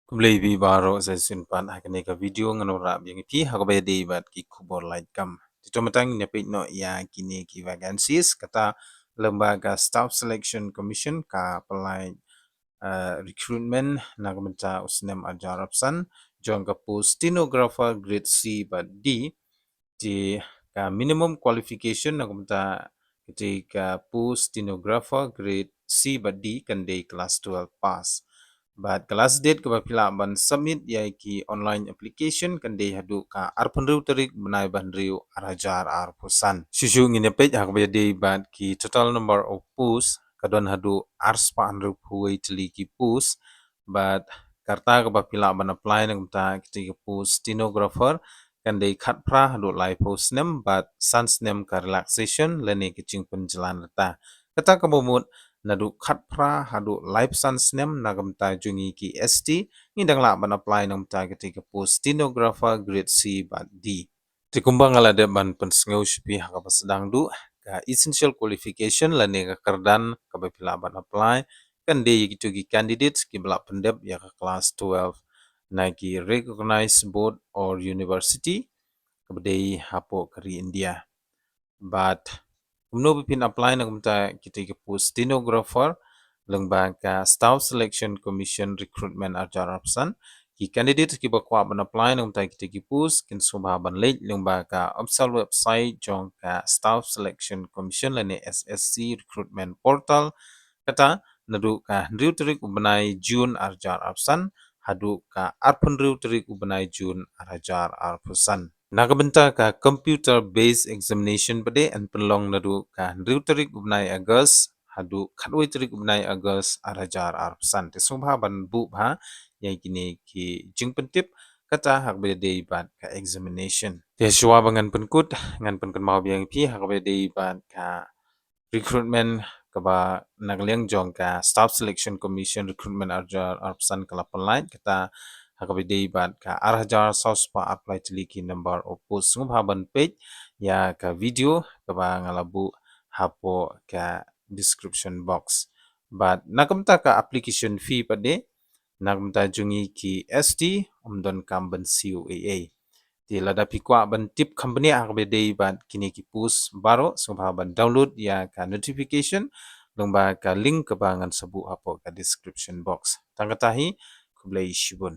Kublai baro sa sinpan hakane ka video nganora biang pi hakabay day bat ki kubor light kam. Dito matang napit no ya kini ki vacancies kata lembaga staff selection commission ka apply recruitment nagamenta usnem ajar opsan jong ka post stenographer grade C but D di ka minimum qualification nagamenta ketika post stenographer grade C but D kan day class 12 pass. But kelas date ke bapila ban submit yai ki online application kan dei hadu ka arpanriu tarik benai banriu arajar arpusan. Susu ngine page hak baya dei bat ki total number of posts kadon hadu arspa anriu puwei teli ki post but karta ke bapila ban apply nang ta ki post stenographer kan dei khat pra hadu live post nem but sans nem ka relaxation lene kicing penjalan reta. Kata kebomut nadu khat pra hadu live sans nem nagam ta jungi ki ST ni dangla ban apply nam ta ketika post stenographer grade C bat D. Tikumbang ala de ban pensengau shpi haka pasedang du ka essential qualification lane ka kardan ka bapila ban apply kan de gitu ki candidates ki bela pendep ya ka class 12 na ki recognized board or university kabdei hapo kari India. But umno bipin apply na kumta kita post stenographer lembaga staff selection commission recruitment ajar opsan ki candidate ki bakwa ban apply na kumta kita post kin subha ban late lembaga opsal website jong ka staff selection commission lane SSC recruitment portal kata nadu ka ndriu tarik ubenai June ajar opsan hadu ka arpun ndriu tarik ubenai June ajar arpusan. Nakabenta ka computer based examination pade an penlong nadu ka ndriu tarik ubnai August hadu khatwai tarik ubnai August arajar arpsan te subha ban bu bha yai kini ki jingpentip kata hak bede bat ka examination te shwa bangan penkut ngan penkan mau biang pi hak bede bat ka recruitment kaba nagleng jong ka staff selection commission recruitment ajar arpsan kala penlait kata hakabide bat ka arhajar sospa apply teliki number of post ngubha ban page ya ka video kaba ngalabu hapo ka description box but nakamta ka application fee pade nakamta jungi ki ST umdon kamban COAA di lada pikwa ban tip company hakabide bat kini ki post baro ngubha ban download ya ka notification lomba ka link kebangan sebu hapo ka description box tangkatahi kublai shibun